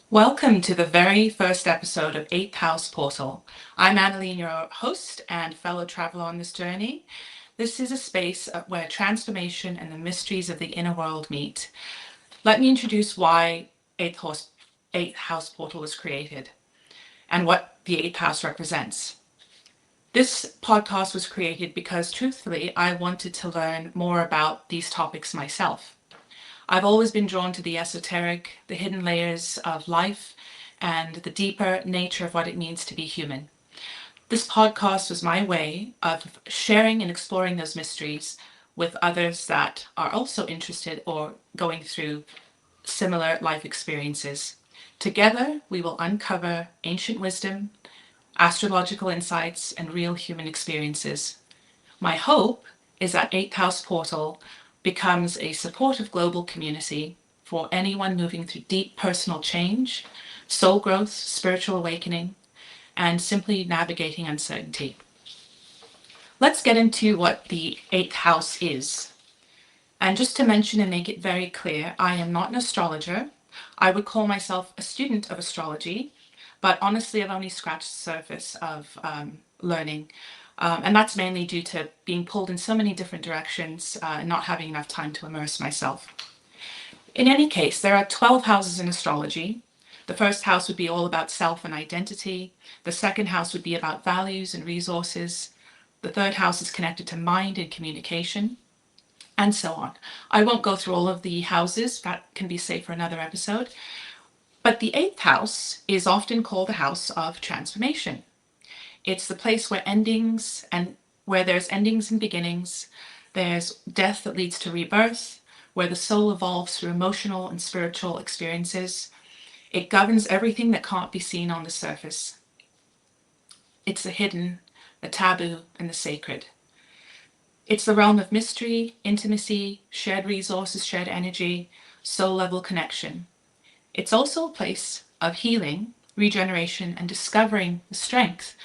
Welcome to the very first episode of 8th House Portal. I'm Annaline, your host and fellow traveler on this journey. This is a space where transformation and the mysteries of the inner world meet. Let me introduce why 8th House Portal was created and what the 8th House represents. This podcast was created because, truthfully, I wanted to learn more about these topics myself. I've always been drawn to the esoteric, the hidden layers of life, and the deeper nature of what it means to be human. This podcast was my way of sharing and exploring those mysteries with others that are also interested or going through similar life experiences. Together, we will uncover ancient wisdom, astrological insights, and real human experiences. My hope is that 8th House Portal becomes a supportive global community for anyone moving through deep personal change, soul growth, spiritual awakening, and simply navigating uncertainty. Let's get into what the 8th house is. And just to mention and make it very clear, I am not an astrologer. I would call myself a student of astrology, but honestly, I've only scratched the surface of learning. And that's mainly due to being pulled in so many different directions and not having enough time to immerse myself. In any case, there are 12 houses in astrology. The first house would be all about self and identity. The second house would be about values and resources. The third house is connected to mind and communication, and so on. I won't go through all of the houses, that can be saved for another episode. But the 8th house is often called the house of transformation. It's the place where there's endings and beginnings. There's death that leads to rebirth, where the soul evolves through emotional and spiritual experiences. It governs everything that can't be seen on the surface. It's the hidden, the taboo, and the sacred. It's the realm of mystery, intimacy, shared resources, shared energy, soul level connection. It's also a place of healing, regeneration, and discovering the strength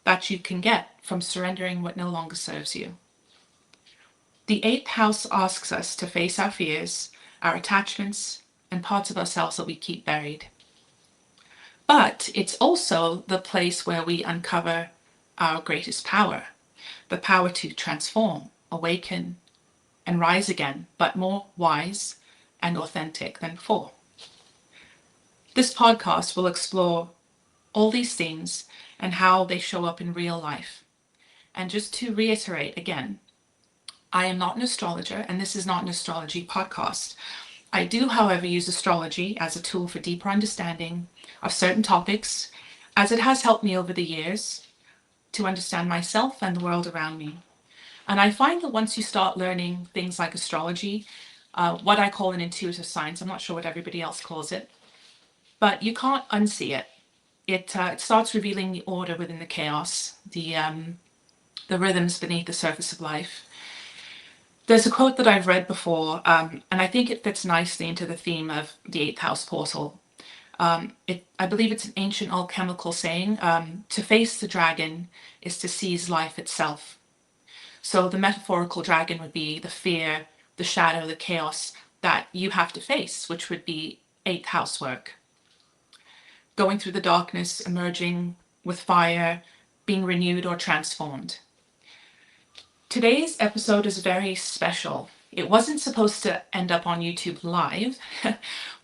that you can get from surrendering what no longer serves you. The 8th house asks us to face our fears, our attachments, and parts of ourselves that we keep buried. But it's also the place where we uncover our greatest power, the power to transform, awaken, and rise again, but more wise and authentic than before. This podcast will explore all these themes and how they show up in real life. And just to reiterate again, I am not an astrologer, and this is not an astrology podcast. I do, however, use astrology as a tool for deeper understanding of certain topics, as it has helped me over the years to understand myself and the world around me. And I find that once you start learning things like astrology, what I call an intuitive science, I'm not sure what everybody else calls it, but you can't unsee it. It starts revealing the order within the chaos, the rhythms beneath the surface of life. There's a quote that I've read before, and I think it fits nicely into the theme of the 8th house portal. I believe it's an ancient alchemical saying, to face the dragon is to seize life itself. So the metaphorical dragon would be the fear, the shadow, the chaos that you have to face, which would be 8th house work. Going through the darkness, emerging with fire, being renewed or transformed. Today's episode is very special. It wasn't supposed to end up on YouTube Live,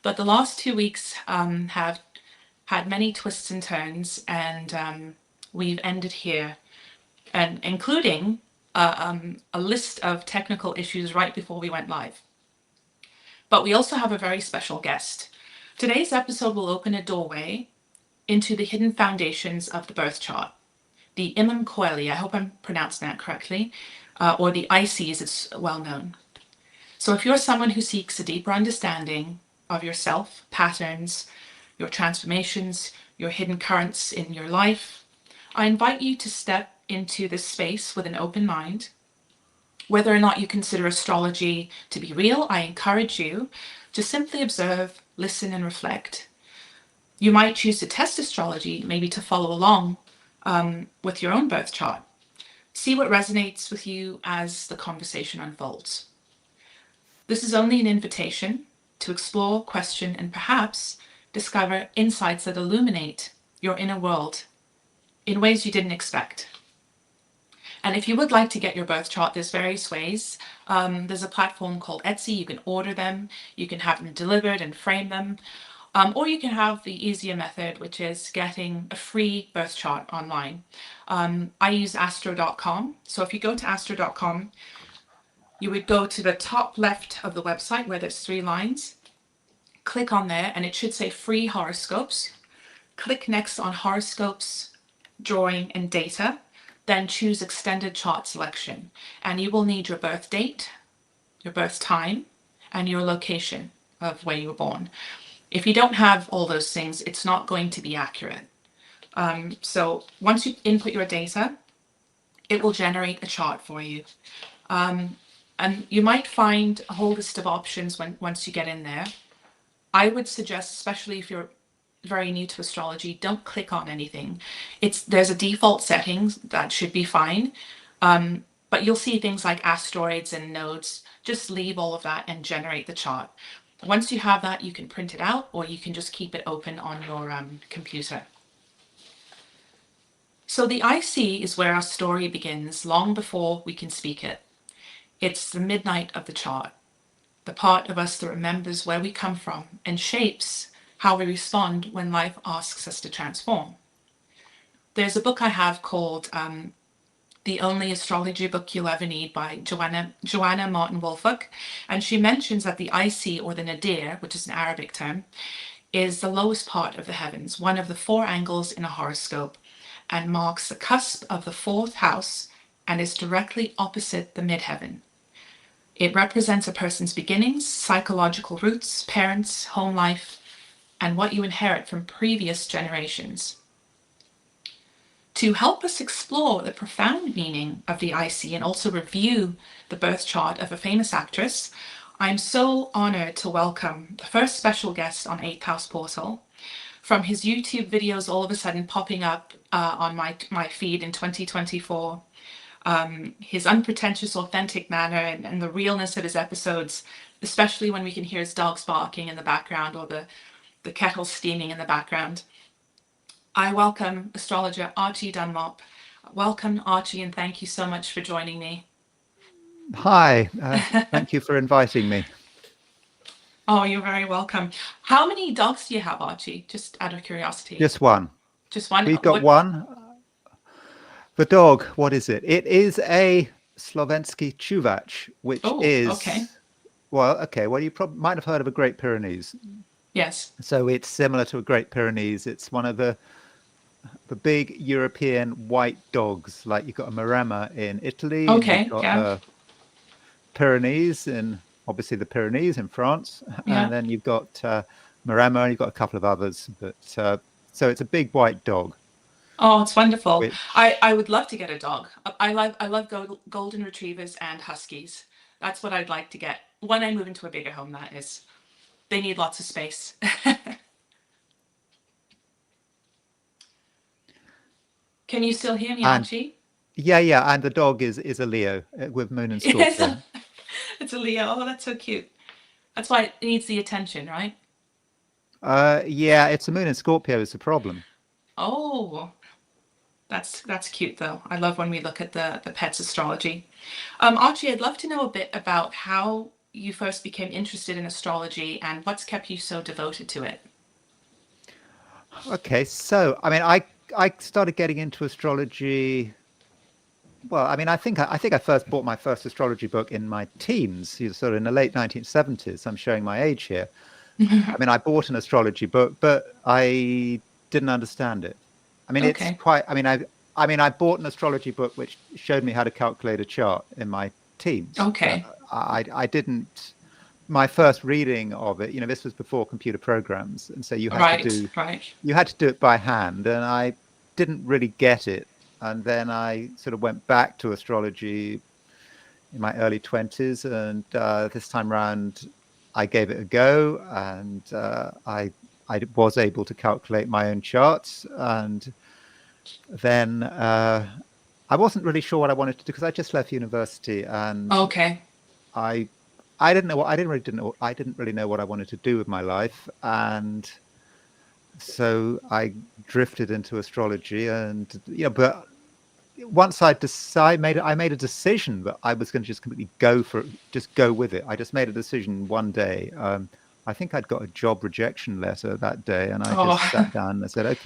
but the last 2 weeks have had many twists and turns, and we've ended here, and including a list of technical issues right before we went live. But we also have a very special guest. Today's episode will open a doorway into the hidden foundations of the birth chart. The Imum Coeli, I hope I'm pronouncing that correctly, or the IC as it's well known. So if you're someone who seeks a deeper understanding of yourself, patterns, your transformations, your hidden currents in your life, I invite you to step into this space with an open mind. Whether or not you consider astrology to be real, I encourage you to simply observe, listen, and reflect. You might choose to test astrology, maybe to follow along with your own birth chart. See what resonates with you as the conversation unfolds. This is only an invitation to explore, question, and perhaps discover insights that illuminate your inner world in ways you didn't expect. And if you would like to get your birth chart, there's various ways. There's a platform called Etsy. You can order them, you can have them delivered and frame them, or you can have the easier method, which is getting a free birth chart online. I use astro.com. So if you go to astro.com, you would go to the top left of the website where there's 3 lines, click on there, and it should say free horoscopes. Click next on horoscopes, drawing, and data, then choose extended chart selection. And you will need your birth date, your birth time, and your location of where you were born. If you don't have all those things, it's not going to be accurate. So once you input your data, it will generate a chart for you. And you might find a whole list of options once you get in there. I would suggest, especially if you're very new to astrology, don't click on anything. There's a default settings that should be fine, but you'll see things like asteroids and nodes. Just leave all of that and generate the chart. Once you have that, you can print it out, or you can just keep it open on your computer. So the IC is where our story begins, long before we can speak it. It's the midnight of the chart, the part of us that remembers where we come from and shapes how we respond when life asks us to transform. There's a book I have called The Only Astrology Book You'll Ever Need by Joanna Martin Wolfach, and she mentions that the IC, or the nadir, which is an Arabic term, is the lowest part of the heavens, one of the 4 angles in a horoscope, and marks the cusp of the 4th house and is directly opposite the midheaven. It represents a person's beginnings, psychological roots, parents, home life, and what you inherit from previous generations. To help us explore the profound meaning of the IC and also review the birth chart of a famous actress, I'm so honored to welcome the first special guest on 8th House Portal. From his YouTube videos all of a sudden popping up on my feed in 2024, his unpretentious, authentic manner and the realness of his episodes, especially when we can hear his dogs barking in the background or the kettle steaming in the background. I welcome astrologer Archie Dunlop. Welcome, Archie, and thank you so much for joining me. Hi, thank you for inviting me. Oh, you're very welcome. How many dogs do you have, Archie? Just out of curiosity. Just one. Just one? We've got one. The dog, what is it? It is a Slovensky Chuvach, which is... Okay. Well, you probably might have heard of a Great Pyrenees. Yes. So it's similar to a Great Pyrenees. It's one of the big European white dogs. Like you've got a Maremma in Italy. Okay, you've got Pyrenees, and obviously the Pyrenees in France. Yeah. And then you've got Maremma, and you've got a couple of others. But so it's a big white dog. Oh, it's wonderful. I would love to get a dog. I love golden retrievers and huskies. That's what I'd like to get when I move into a bigger home. That is, they need lots of space. Can you still hear me, Archie? Yeah, and the dog is a Leo with Moon and Scorpio. It's a Leo. Oh, that's so cute. That's why it needs the attention, right? Yeah, it's a Moon and Scorpio is the problem. Oh, that's cute though. I love when we look at the pets astrology. Archie, I'd love to know a bit about how you first became interested in astrology and what's kept you so devoted to it. Okay, so I mean, I started getting into astrology. Well, I mean, I think I first bought my first astrology book in my teens, sort of in the late 1970s. I'm showing my age here. I mean, I bought an astrology book, but I didn't understand it. I mean, it's quite. I mean, I bought an astrology book which showed me how to calculate a chart in my teens. Okay. I didn't. My first reading of it, this was before computer programs, and so you had to do it by hand, and I didn't really get it. And then I sort of went back to astrology in my early 20s, and this time round, I gave it a go, and I was able to calculate my own charts. And then I wasn't really sure what I wanted to do because I just left university, and I didn't really know what I wanted to do with my life, and so I drifted into astrology, and but once I made a decision that I was going to just completely just go with it. I just made a decision one day. I think I'd got a job rejection letter that day, and I just sat down and I said,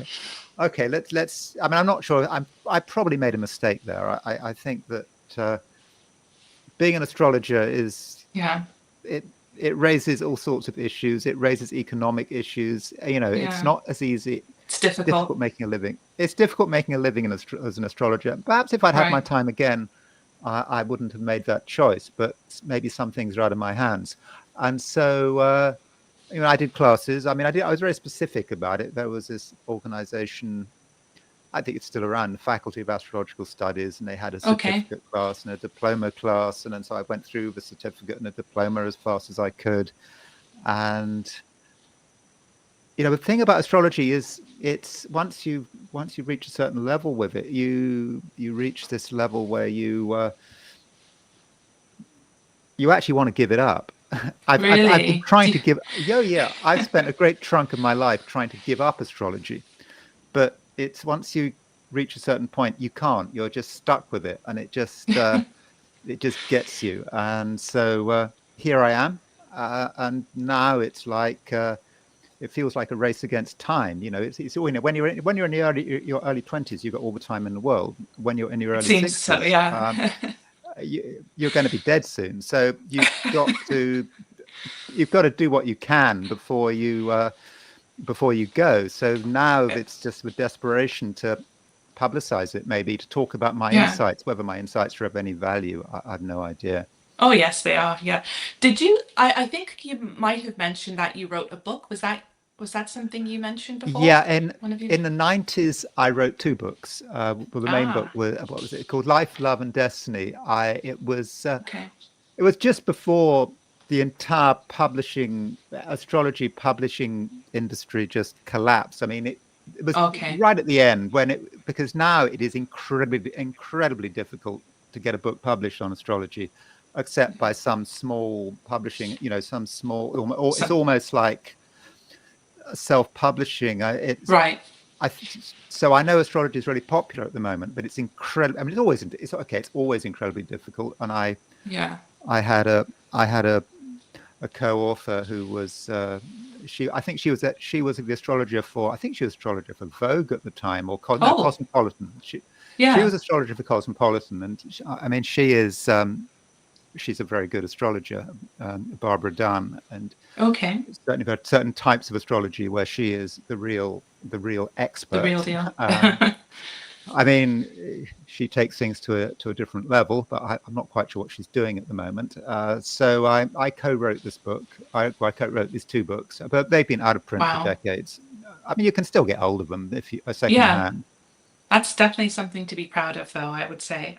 okay, let's. I mean, I'm not sure. I probably made a mistake there. I think that being an astrologer is it raises all sorts of issues. It raises economic issues. It's not as easy. It's difficult making a living. It's difficult making a living as an astrologer. Perhaps if I'd had my time again, I wouldn't have made that choice. But maybe some things are out of my hands. And so, I did classes. I mean, I was very specific about it. There was this organization, I think it's still around, the Faculty of Astrological Studies, and they had a certificate class and a diploma class. And then so I went through the certificate and the diploma as fast as I could. And the thing about astrology is it's once you reach a certain level with it, you reach this level where you actually want to give it up. I've been trying to give. I've spent a great chunk of my life trying to give up astrology, but it's once you reach a certain point, you can't. You're just stuck with it, and it just gets you. And so here I am, and now it's like. It feels like a race against time. It's when you're in your early 20s, you've got all the time in the world. When you're in your early 60s, so, yeah. You're going to be dead soon. So you've got to do what you can before you go. So now it's just with desperation to publicize it, maybe to talk about my insights. Whether my insights are of any value, I have no idea. Oh yes, they are. Yeah. Did you? I think you might have mentioned that you wrote a book. Was that something you mentioned before? Yeah, in the 90s, I wrote 2 books. Well, the main book was, what was it called? Life, Love, and Destiny. It was just before the entire astrology publishing industry just collapsed. I mean, it was right at the end because now it is incredibly difficult to get a book published on astrology, except by some small publishing. Some small. It's almost like self-publishing. So I know astrology is really popular at the moment, but it's incredible. I mean, it's always incredibly difficult. And I had a co-author who was she was the astrologer for Vogue at the time, or Cosmopolitan. She was astrologer for Cosmopolitan, and she's a very good astrologer, Barbara Dunn, and certainly there are certain types of astrology where she is the real expert. The real deal. I mean, she takes things to a different level, but I'm not quite sure what she's doing at the moment. So I co-wrote this book. I co-wrote these 2 books, but they've been out of print for decades. I mean, you can still get hold of them if you are secondhand. That's definitely something to be proud of, though, I would say.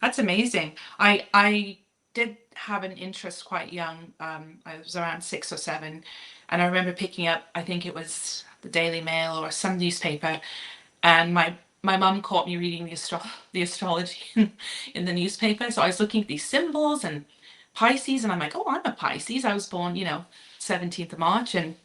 That's amazing. I did have an interest quite young. I was around 6 or 7, and I remember picking up, I think it was the Daily Mail or some newspaper, and my mum caught me reading the astrology in the newspaper. So I was looking at these symbols and Pisces, and I'm like, oh, I'm a Pisces. I was born, 17th of March, and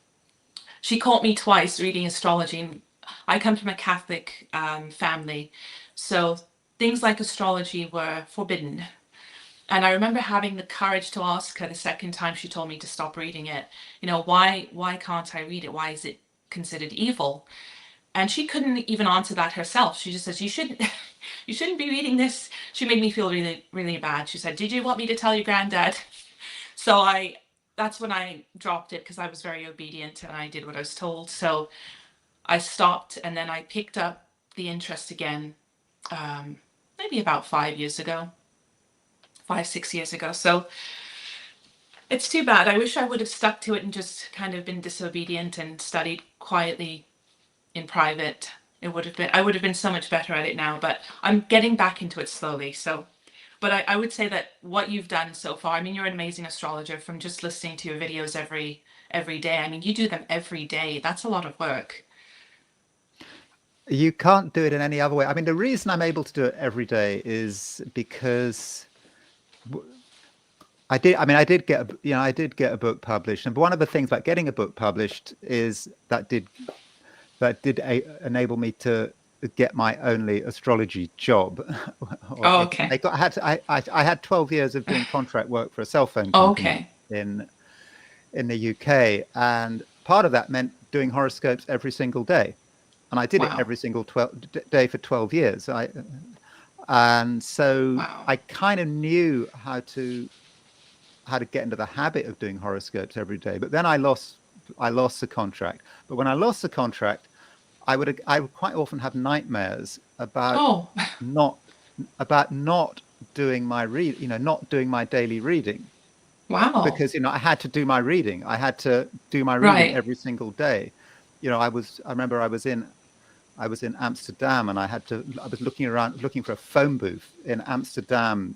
she caught me twice reading astrology. And I come from a Catholic family, so things like astrology were forbidden. And I remember having the courage to ask her the second time she told me to stop reading it, why can't I read it? Why is it considered evil? And she couldn't even answer that herself. She just says, you shouldn't be reading this. She made me feel really, really bad. She said, did you want me to tell your granddad? So that's when I dropped it, because I was very obedient and I did what I was told. So I stopped, and then I picked up the interest again, maybe about 5 years ago, 6 years ago. So it's too bad. I wish I would have stuck to it and just kind of been disobedient and studied quietly in private. I would have been so much better at it now, but I'm getting back into it slowly. So, but I would say that what you've done so far, I mean, you're an amazing astrologer from just listening to your videos every day. I mean, you do them every day. That's a lot of work. You can't do it in any other way. I mean, the reason I'm able to do it every day is because I did. I mean, I did get a book published, and one of the things about getting a book published is enable me to get my only astrology job. Oh, okay. I had 12 years of doing contract work for a cell phone company Okay. in the UK, and part of that meant doing horoscopes every single day, and I did it Wow. every single day for 12 years. And so Wow. I kind of knew how to get into the habit of doing horoscopes every day. But then I lost the contract. But when I lost the contract, I would quite often have nightmares about Oh, not doing my not doing my daily reading, wow. because I had to do my reading. I had to do my reading Right. every single day. I remember I was in Amsterdam, and I was looking around looking for a phone booth in Amsterdam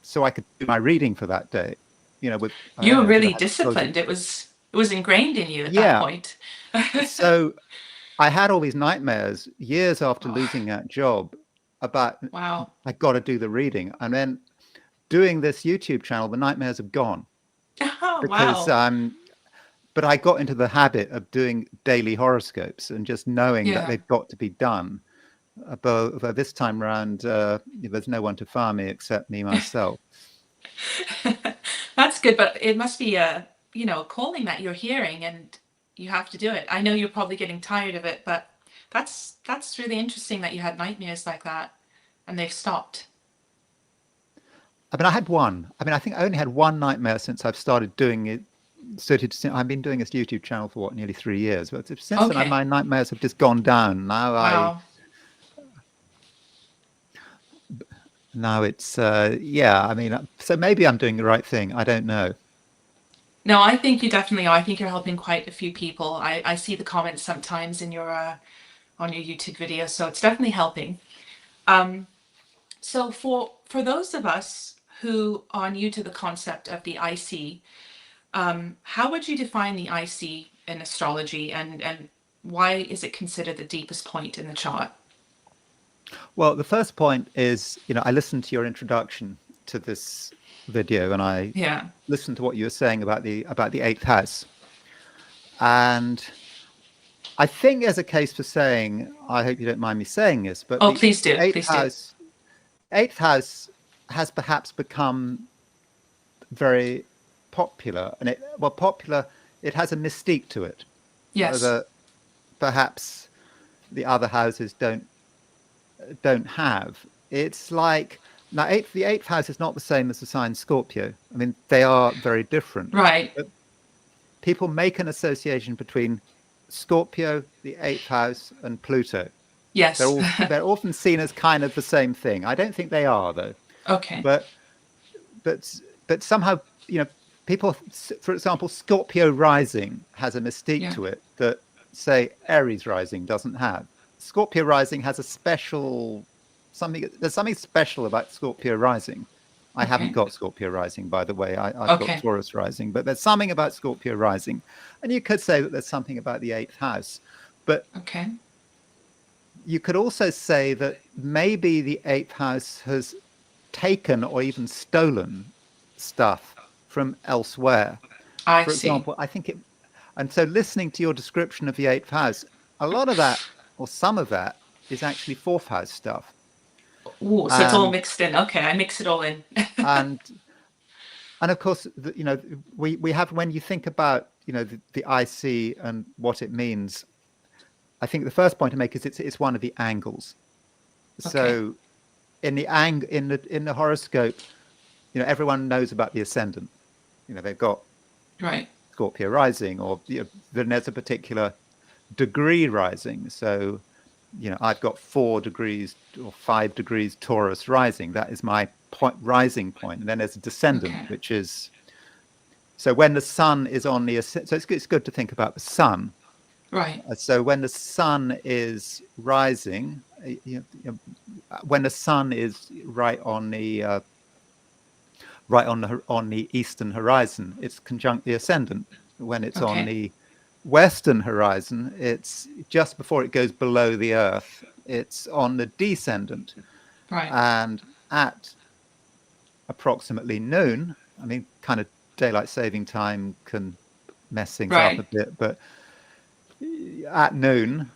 so I could do my reading for that day. With I You don't were know, really I had astrology. disciplined. It was ingrained in you at that Yeah. point. So I had all these nightmares years after Oh, losing that job about wow. I got to do the reading, and then doing this YouTube channel, the nightmares have gone Oh, because wow. but I got into the habit of doing daily horoscopes and just knowing that Yeah. they've got to be done. But this time around, there's no one to fire me except me myself. That's good, but it must be a calling that you're hearing and you have to do it. I know you're probably getting tired of it, but that's really interesting that you had nightmares like that and they've stopped. I mean, I had one. I mean, I think I only had one nightmare since I've started doing it. I've been doing this YouTube channel for nearly 3 years. But since then, Okay. my nightmares have just gone down. Wow. Now it's yeah. I mean, so maybe I'm doing the right thing. I don't know. No, I think you definitely are. I think you're helping quite a few people. I see the comments sometimes in your on your YouTube video, so it's definitely helping. Um, so for those of us who are new to the concept of the IC, how would you define the IC in astrology, and why is it considered the deepest point in the chart? Well, the first point is, I listened to your introduction to this video, and I listened to what you were saying about the eighth house, and I think there's a case for saying, I hope you don't mind me saying this, but oh, please do, eighth please do. eighth house has perhaps become very popular, and it has a mystique to it. Yes. That perhaps the other houses don't have. It's like now the eighth house is not the same as the sign Scorpio. I mean, they are very different. Right. But people make an association between Scorpio, the eighth house, and Pluto. Yes. They're often seen as kind of the same thing. I don't think they are, though. Okay. But somehow, people, for example, Scorpio rising has a mystique to it that, say, Aries rising doesn't have. Scorpio rising has a special there's something special about Scorpio rising. I haven't got Scorpio rising, by the way. I've got Taurus rising, but there's something about Scorpio rising. And you could say that there's something about the eighth house. But you could also say that maybe the eighth house has taken or even stolen stuff from elsewhere. For example, I think and so listening to your description of the eighth house, a lot of that, or some of that, is actually fourth house stuff. Ooh, so it's all mixed in. Okay, I mix it all in. and of course, we have, when you think about the IC and what it means, I think the first point to make is it's one of the angles. So in the horoscope, everyone knows about the ascendant. They've got Scorpio rising, or then there's a particular degree rising. So I've got 4 degrees or 5 degrees Taurus rising. That is my rising point. And then there's a descendant, which is, so when the sun is on the, so it's good to think about the sun. Right. So when the sun is rising, when the sun is right on the eastern horizon, it's conjunct the ascendant. When it's on the western horizon, it's just before it goes below the earth, it's on the descendant. And at approximately noon, I mean, kind of daylight saving time can mess things up a bit, but at noon,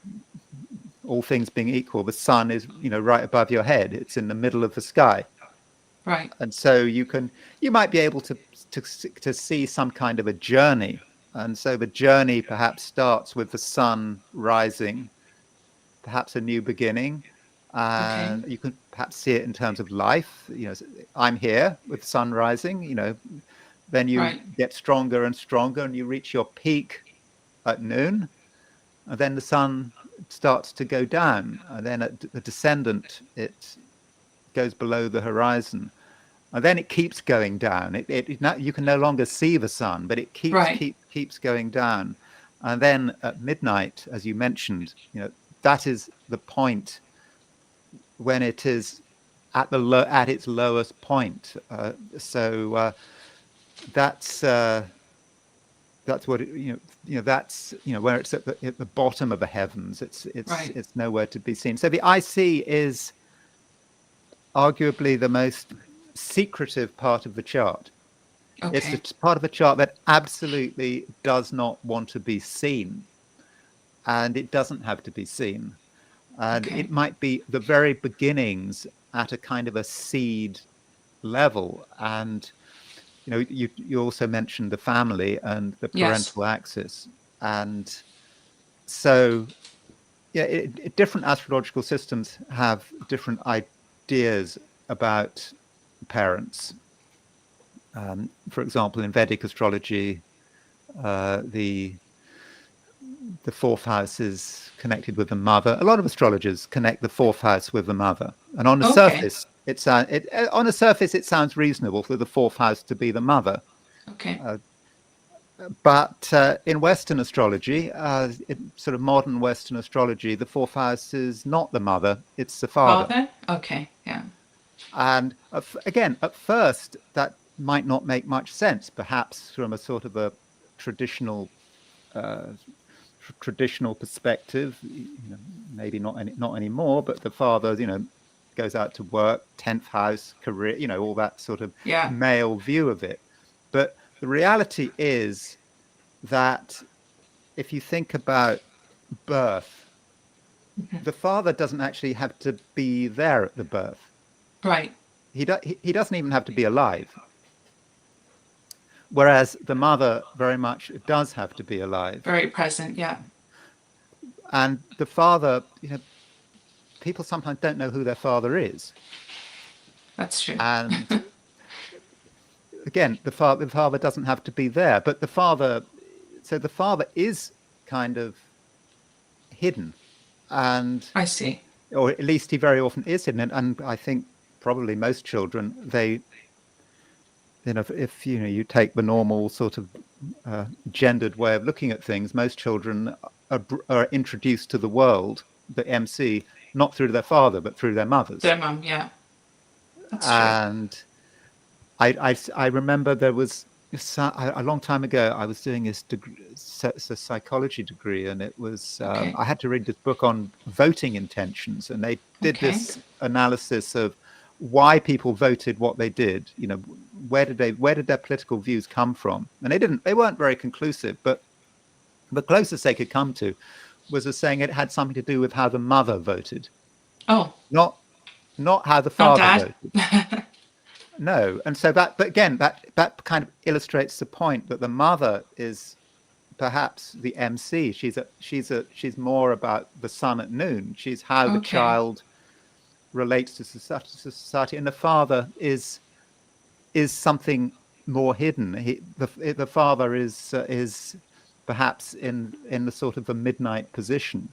all things being equal, the sun is, right above your head. It's in the middle of the sky. Right. And so you might be able to see some kind of a journey. And so the journey perhaps starts with the sun rising, perhaps a new beginning. And you can perhaps see it in terms of life. I'm here with the sun rising, then you get stronger and stronger and you reach your peak at noon. And then the sun starts to go down. And then at the descendant, it goes below the horizon. And then it keeps going down. You can no longer see the sun, but it keeps going down. And then at midnight, as you mentioned, that is the point when it is at its lowest point. That's what that's where it's at the bottom of the heavens. It's nowhere to be seen. So the IC is arguably the most secretive part of the chart. It's the part of the chart that absolutely does not want to be seen, and it doesn't have to be seen. And it might be the very beginnings at a kind of a seed level. And you also mentioned the family and the parental axis, and so different astrological systems have different ideas about parents. For example, in Vedic astrology, the fourth house is connected with the mother. A lot of astrologers connect the fourth house with the mother, and on the surface, it sounds reasonable for the fourth house to be the mother. But in Western astrology, sort of modern Western astrology, the fourth house is not the mother; it's the father. And again, at first, that might not make much sense, perhaps from a sort of a traditional perspective. Maybe not anymore, but the father, goes out to work, 10th house, career, all that sort of male view of it. But the reality is that if you think about birth, the father doesn't actually have to be there at the birth. He doesn't even have to be alive. Whereas the mother very much does have to be alive. Very present, And the father, people sometimes don't know who their father is. That's true. And again, the father doesn't have to be there, but the father is kind of hidden. And I see. Or at least he very often is hidden. And I think probably most children, if you take the normal sort of gendered way of looking at things, most children are introduced to the world, the MC, not through their father, but through their mothers. Their mum, yeah. That's and true. I remember there was a long time ago, I was doing this degree, it's a psychology degree, and it was I had to read this book on voting intentions, and they did this analysis of why people voted what they did. Where did their political views come from? And they weren't very conclusive, but the closest they could come to was saying it had something to do with how the mother voted. Not how the father voted. No. And so but again, that kind of illustrates the point that the mother is perhaps the MC. She's more about the sun at noon. She's how the child relates to society, and the father is something more hidden. The father is perhaps in the sort of a midnight position,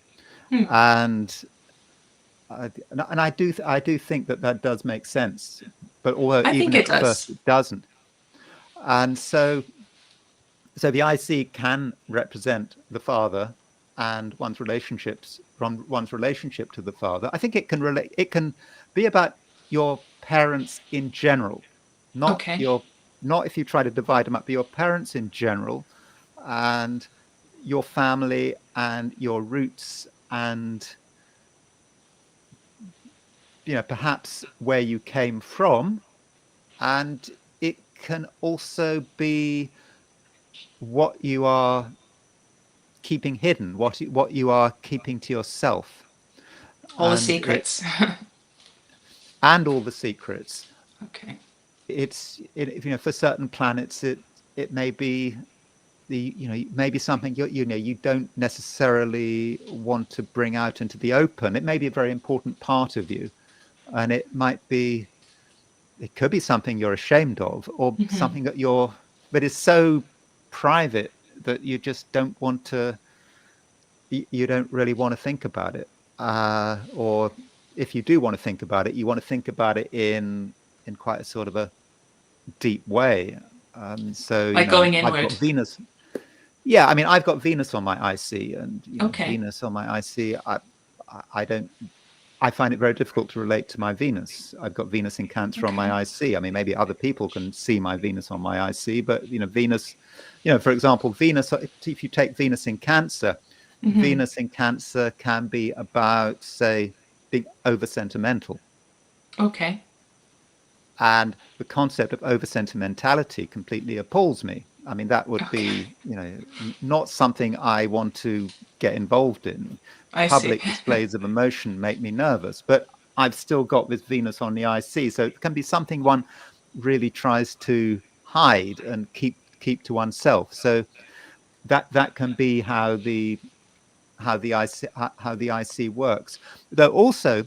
and I do think that does make sense, but although even at first it doesn't. And so the IC can represent the father and one's relationship to the father. I think it can be about your parents in general, not if you try to divide them up, but your parents in general, and your family and your roots, and perhaps where you came from. And it can also be what you are keeping hidden, what you are keeping to yourself. All the secrets. And all the secrets. Okay. For certain planets, it may be maybe something you don't necessarily want to bring out into the open. It may be a very important part of you, and it could be something you're ashamed of, or something that but is so private that you just don't want to. You don't really want to think about it, or if you do want to think about it, you want to think about it in quite a sort of a deep way. So like going I've inward. got Venus. Yeah, I mean, I've got Venus on my IC, and okay. Venus on my IC. I find it very difficult to relate to my Venus. I've got Venus in Cancer on my IC. I mean, maybe other people can see my Venus on my IC, but Venus, for example, Venus. If you take Venus in Cancer, Venus in Cancer can be about, say, being over sentimental. Okay. And the concept of over sentimentality completely appalls me. I mean, that would be, not something I want to get involved in. Public displays of emotion make me nervous, but I've still got this Venus on the IC, so it can be something one really tries to hide and keep to oneself. So that can be how the IC works. Though also,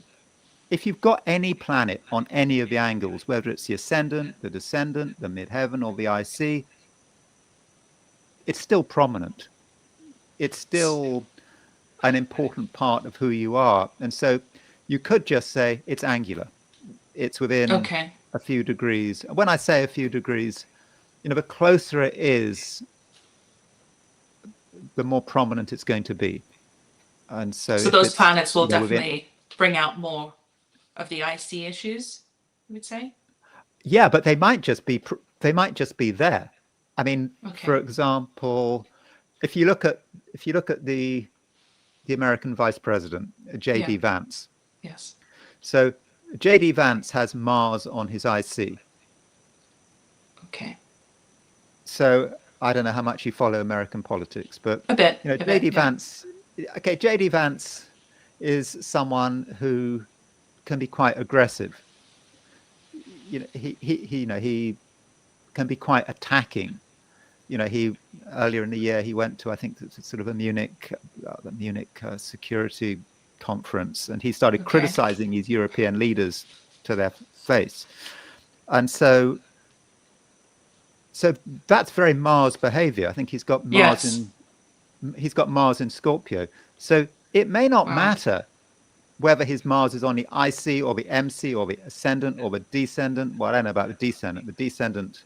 if you've got any planet on any of the angles, whether it's the ascendant, the descendant, the midheaven, or the IC, it's still prominent. It's still an important part of who you are. And so you could just say it's angular. It's within a few degrees. When I say a few degrees, the closer it is, the more prominent it's going to be. And so those planets will definitely bring out more of the IC issues, you would say? Yeah, but they might just be there. I mean, for example, if you look at the American Vice President, J.D. Vance. Yes. So J.D. Vance has Mars on his IC. Okay. So I don't know how much you follow American politics, but a bit. J.D. Vance. Okay, J.D. Vance is someone who can be quite aggressive. He can be quite attacking. He earlier in the year he went to, I think, sort of the Munich security conference, and he started criticizing these European leaders to their face, and so that's very Mars behavior. I think he's got Mars in Scorpio, so it may not matter whether his Mars is on the IC or the MC or the ascendant or the descendant. Well, I don't know about the descendant. The descendant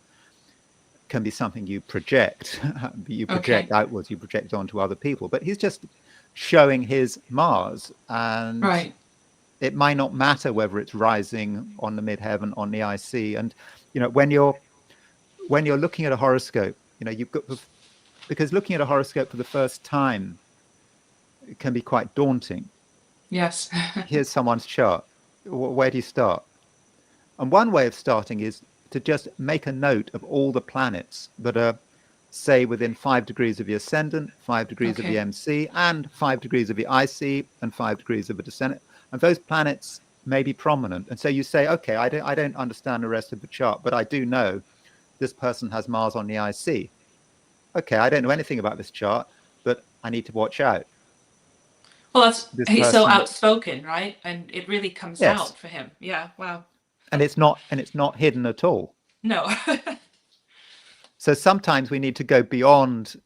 can be something you project. You project outwards, you project onto other people. But he's just showing his Mars. And it might not matter whether it's rising on the midheaven, on the IC. And, when you're looking at a horoscope, you've got, because looking at a horoscope for the first time, it can be quite daunting. Yes. Here's someone's chart. Where do you start? And one way of starting is to just make a note of all the planets that are, say, within 5 degrees of the ascendant, 5 degrees of the MC, and 5 degrees of the IC, and 5 degrees of the descendant. And those planets may be prominent. And so you say, okay, I don't understand the rest of the chart, but I do know this person has Mars on the IC. Okay, I don't know anything about this chart, but I need to watch out. Well, he's so outspoken, right? And it really comes out for him. Yeah, wow. And it's not hidden at all. No. So sometimes we need to go beyond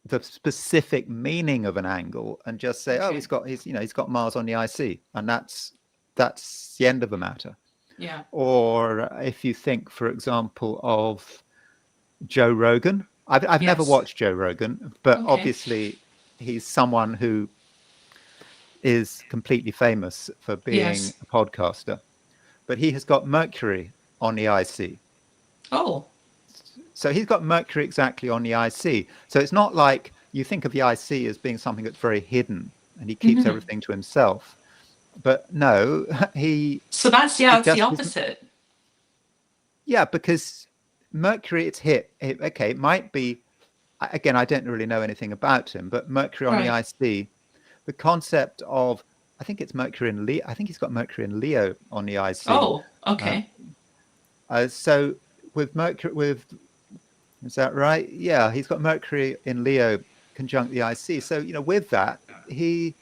the specific meaning of an angle and just say, he's got Mars on the IC, and that's the end of the matter. Yeah. Or if you think, for example, of Joe Rogan. I've never watched Joe Rogan, but obviously he's someone who is completely famous for being a podcaster. But he has got Mercury on the IC. Oh. So he's got Mercury exactly on the IC. So it's not like you think of the IC as being something that's very hidden and he keeps everything to himself. But no, he... So that's the opposite. Yeah, because Mercury, it's hit. Okay, it might be. Again, I don't really know anything about him, but Mercury on the IC, the concept of, I think it's Mercury in Leo. I think he's got Mercury in Leo on the IC. Oh, okay. So with Mercury, is that right? Yeah, he's got Mercury in Leo conjunct the IC. So with that, he's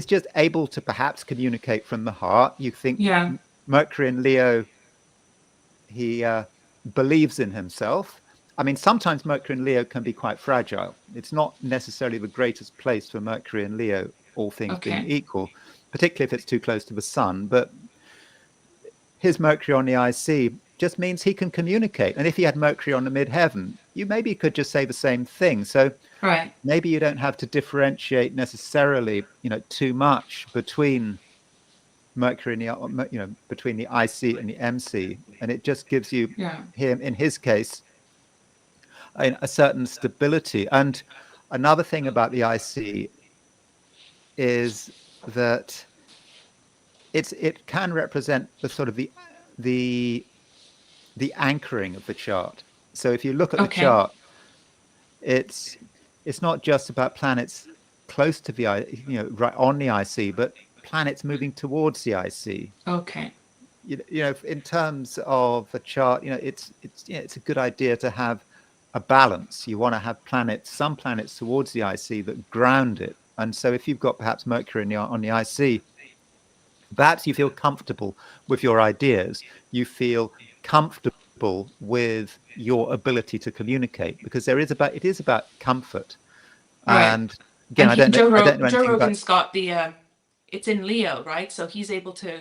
just able to perhaps communicate from the heart. You think Mercury in Leo, he believes in himself. I mean, sometimes Mercury in Leo can be quite fragile. It's not necessarily the greatest place for Mercury in Leo, all things being equal, particularly if it's too close to the sun. But his Mercury on the IC just means he can communicate. And if he had Mercury on the midheaven, you maybe could just say the same thing. So maybe you don't have to differentiate necessarily, too much between Mercury and the, between the IC and the MC, and it just gives you him, in his case, a certain stability. And another thing about the IC is that it can represent the sort of the anchoring of the chart. So if you look at the chart, it's not just about planets close to the right on the IC, but planets moving towards the IC. Okay. In terms of a chart, it's a good idea to have a balance. You want to have some planets towards the IC that ground it. And so if you've got perhaps Mercury on the IC, perhaps you feel comfortable with your ideas. You feel comfortable with your ability to communicate, because it is about comfort. And again, I don't know anything Joe Rogan's got the it's in Leo, right? So he's able to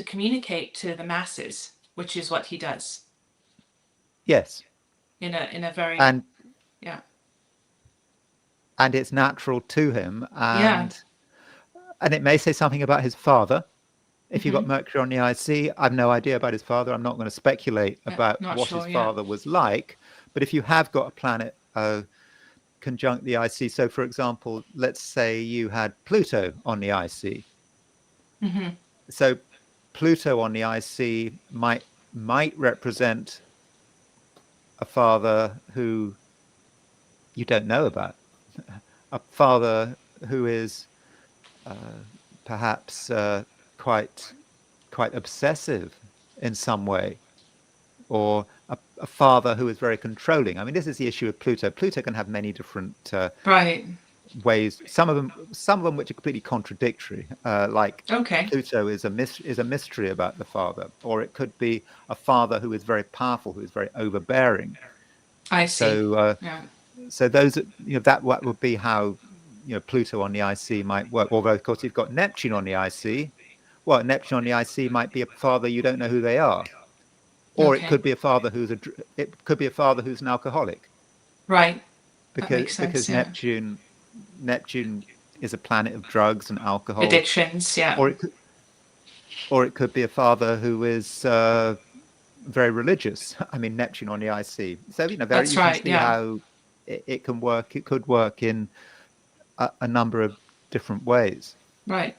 communicate to the masses, which is what he does. Yes. In a very and it's natural to him, and it may say something about his father. If you've got Mercury on the IC, I've no idea about his father. I'm not going to speculate about what his father was like. But if you have got a planet conjunct the IC, so for example, let's say you had Pluto on the IC. So Pluto on the IC might represent a father who you don't know about, a father who is perhaps quite obsessive in some way, or a father who is very controlling. I mean, this is the issue with Pluto. Pluto can have many different ways. Some of them which are completely contradictory. Pluto is a mystery about the father, or it could be a father who is very powerful, who is very overbearing. I see. So those, that would be how Pluto on the IC might work. Although of course you've got Neptune on the IC. Well, Neptune on the IC might be a father you don't know who they are, or it could be a father who's an alcoholic. Right. Because Neptune is a planet of drugs and alcohol addictions. Or it could be a father who is very religious. I mean, Neptune on the IC. So you can see how it can work. It could work in a number of different ways. Right,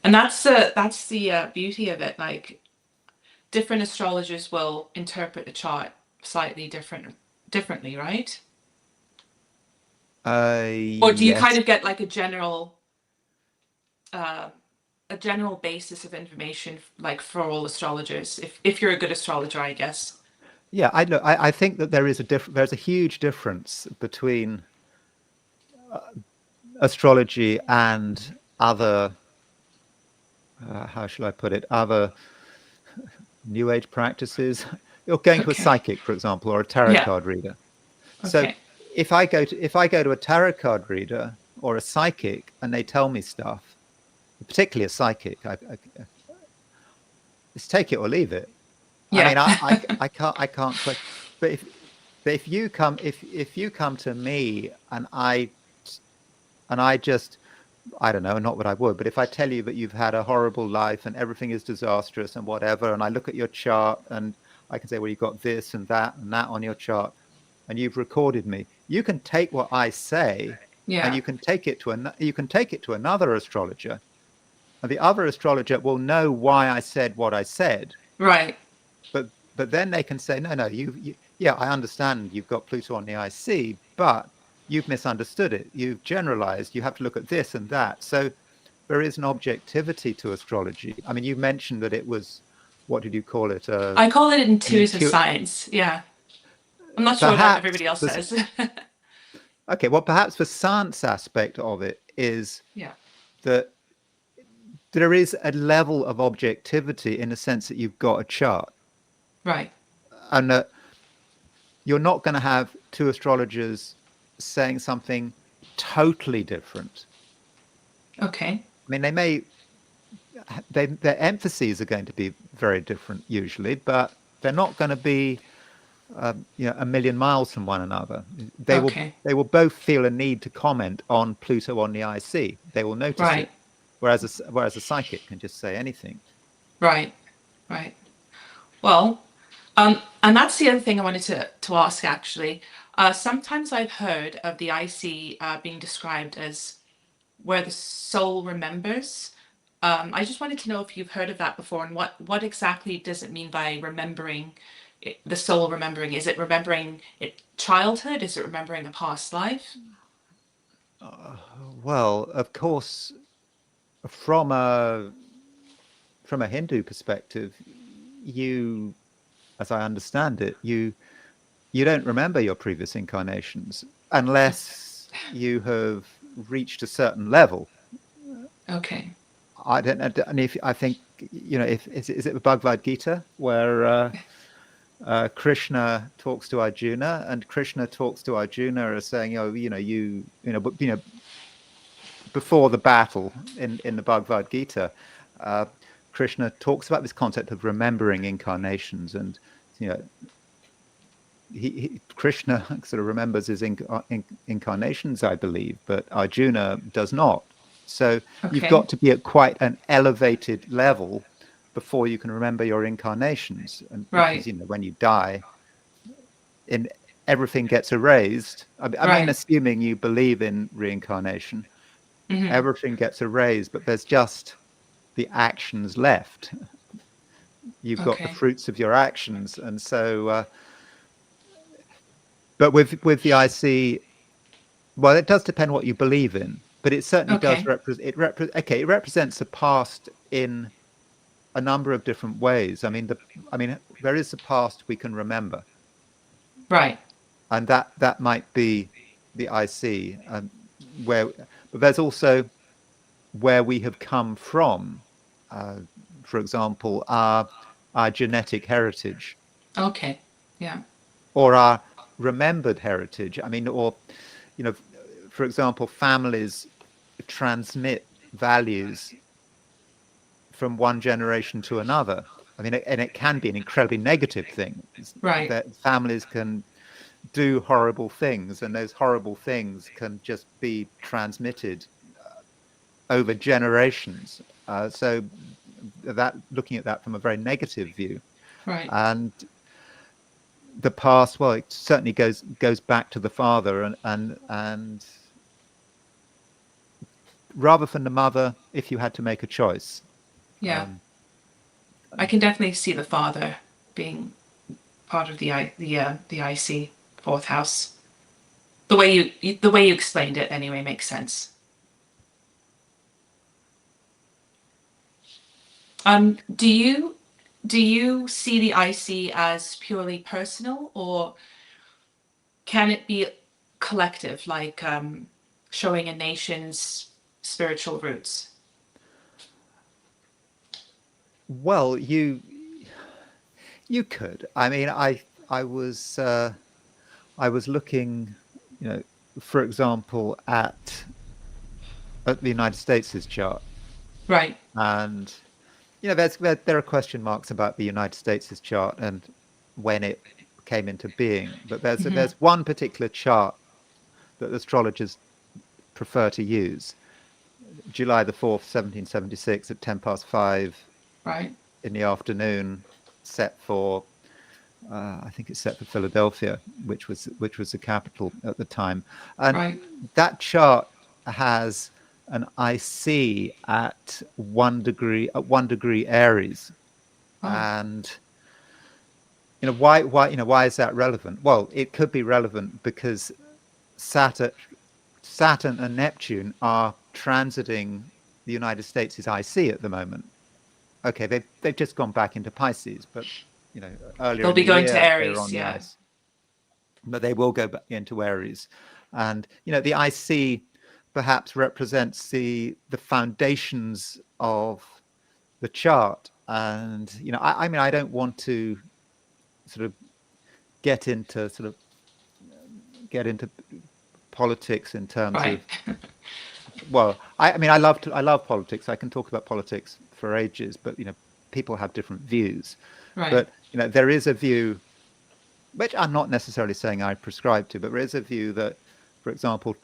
and that's the beauty of it. Like, different astrologers will interpret the chart slightly differently, right? Or do you kind of get like a general basis of information, like for all astrologers, if you're a good astrologer, I guess? Yeah, I think that there's a huge difference between astrology and other, how shall I put it, other New Age practices. You're going to a psychic, for example, or a tarot card reader. So if I go to a tarot card reader or a psychic and they tell me stuff, particularly a psychic, it's take it or leave it. I mean, I can't. But if you come to me and I just, I don't know, not what I would, but if I tell you that you've had a horrible life and everything is disastrous and whatever, and I look at your chart and I can say, well, you've got this and that on your chart, and you've recorded me, you can take what I say and you can take it to another astrologer, and the other astrologer will know why I said what I said. Right. But But then they can say, no, yeah, I understand you've got Pluto on the IC, but you've misunderstood it. You've generalized. You have to look at this and that. So there is an objectivity to astrology. I mean, you mentioned that it was, what did you call it? I call it intuitive science. Yeah. I'm not sure what everybody else says. Okay, well, perhaps the science aspect of it is that there is a level of objectivity in the sense that you've got a chart. Right. And that you're not going to have two astrologers saying something totally different. Okay. I mean, their emphases are going to be very different usually, but they're not going to be a million miles from one another. They will both feel a need to comment on Pluto on the IC. They will notice it, whereas a psychic can just say anything. Right. Well, and that's the other thing I wanted to ask actually. Sometimes I've heard of the IC being described as where the soul remembers. I just wanted to know if you've heard of that before, and what exactly does it mean by remembering, the soul remembering? Is it remembering childhood? Is it remembering a past life? Well, of course, from a Hindu perspective, you, as I understand it, you don't remember your previous incarnations unless you have reached a certain level. Okay. I don't know. And I think, is it the Bhagavad Gita where Krishna talks to Arjuna, and Krishna talks to Arjuna as saying, before the battle in the Bhagavad Gita, Krishna talks about this concept of remembering incarnations, and Krishna sort of remembers his incarnations, I believe, but Arjuna does not. So you've got to be at quite an elevated level before you can remember your incarnations. And because, when you die, everything gets erased. I mean, assuming you believe in reincarnation, everything gets erased, but there's just the actions left. You've got the fruits of your actions. And so, but with the IC, well, it does depend what you believe in, but it certainly does it represents the past in a number of different ways. I mean, there is a past we can remember, right? And that might be the IC, but there's also where we have come from. For example, our genetic heritage. Okay. Yeah. Or our remembered heritage. I mean, or for example, families transmit values from one generation to another. I mean, and it can be an incredibly negative thing. Right. That families can do horrible things, and those horrible things can just be transmitted over generations. So that, looking at that from a very negative view. Right. And the past, well, it certainly goes back to the father, and rather than the mother, if you had to make a choice. Yeah. I can definitely see the father being part of the IC fourth house. The way you explained it anyway makes sense. Do you see the IC as purely personal, or can it be collective, like showing a nation's spiritual roots? Well, you could. I mean, I was looking, for example, at the United States' chart, right? And there are question marks about the United States' chart and when it came into being. But there's one particular chart that astrologers prefer to use. July the 4th, 1776 at 5:10 right in the afternoon, set for I think it's set for Philadelphia, which was the capital at the time. And that chart has an IC at 1 degree Aries. And why is that relevant? Well, it could be relevant because Saturn and Neptune are transiting the United States' IC at the moment. Okay, they've just gone back into Pisces, but earlier They'll in be the going to year they were Aries, on the yeah. ice, but they will go back into Aries, and the IC perhaps represents the foundations of the chart, and I mean, I don't want to sort of get into politics in terms Right. of, well, I mean, I love politics. I can talk about politics for ages, but people have different views. Right. But there is a view, which I'm not necessarily saying I prescribe to, but there is a view that, for example,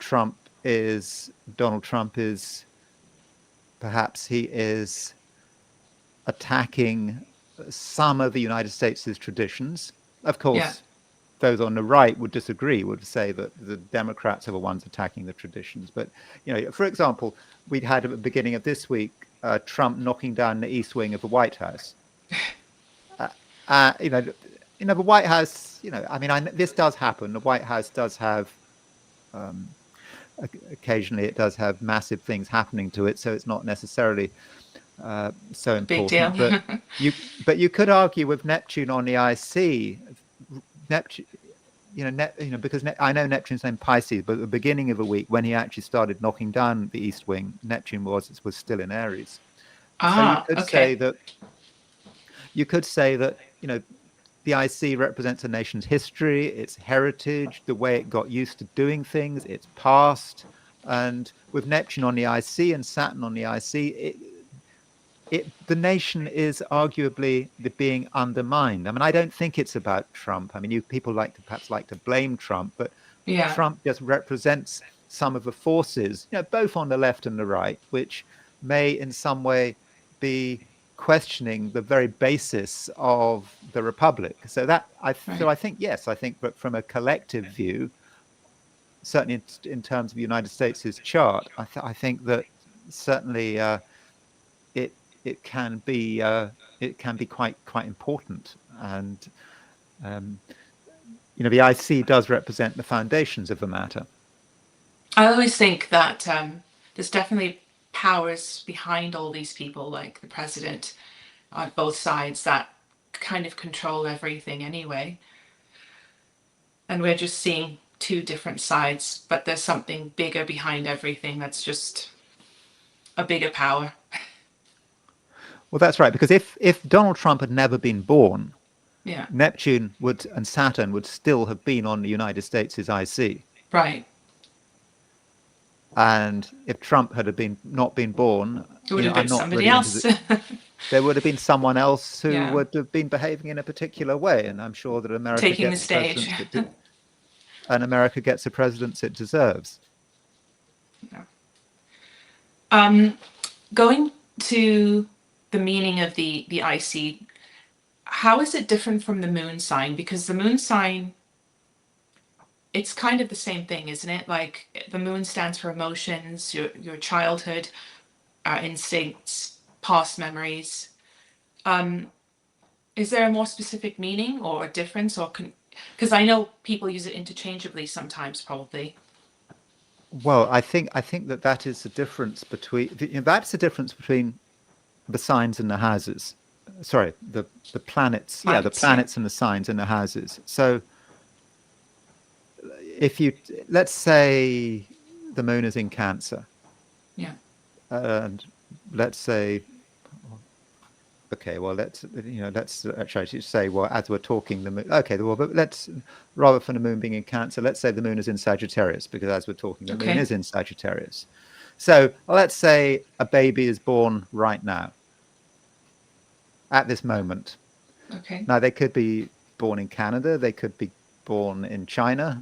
Donald Trump is, perhaps he is attacking some of the United States' traditions. Of course, those on the right would disagree, would say that the Democrats are the ones attacking the traditions. But, for example, we had at the beginning of this week, Trump knocking down the East Wing of the White House. The White House, I mean, this does happen. The White House does have, occasionally it does have massive things happening to it. So it's not necessarily so important. Big deal. But you could argue with Neptune on the IC, Neptune, because I know Neptune's in Pisces, but at the beginning of the week when he actually started knocking down the East Wing, Neptune was still in Aries. So you could say that the IC represents a nation's history, its heritage, the way it got used to doing things, its past, and with Neptune on the IC and Saturn on the IC, the nation is arguably being undermined. I mean, I don't think it's about Trump. I mean, people perhaps like to blame Trump, but Trump just represents some of the forces, both on the left and the right, which may in some way be questioning the very basis of the republic. So I think, yes, I think that from a collective view, certainly in terms of the United States' chart, I think that certainly it can be quite important, and the IC does represent the foundations of the matter. I always think that there's definitely powers behind all these people, like the president on both sides, that kind of control everything anyway. And we're just seeing two different sides, but there's something bigger behind everything that's just a bigger power. Well, that's right, because if Donald Trump had never been born, Neptune and Saturn would still have been on the United States' IC. Right. And if Trump had not been born, it would have been somebody else. There would have been someone else who would have been behaving in a particular way, and I'm sure that America taking the stage. And America gets the presidents it deserves. Going to the meaning of the IC, how is it different from the moon sign? Because the moon sign, it's kind of the same thing, isn't it? Like the moon stands for emotions, your childhood, instincts, past memories. Is there a more specific meaning or a difference, or because I know people use it interchangeably sometimes, probably. Well, I think that is the difference between that's the difference between the signs and the houses. Sorry, the planets. Yeah, the planets and the signs and the houses. So if let's say the moon is in Cancer. Yeah. And let's say, okay, well, let's actually say, well, as we're talking, the moon. Okay, well, but let's, rather than the moon being in Cancer, let's say the moon is in Sagittarius, because as we're talking, the moon is in Sagittarius. So let's say a baby is born right now, at this moment. Okay. Now, they could be born in Canada, they could be born in China,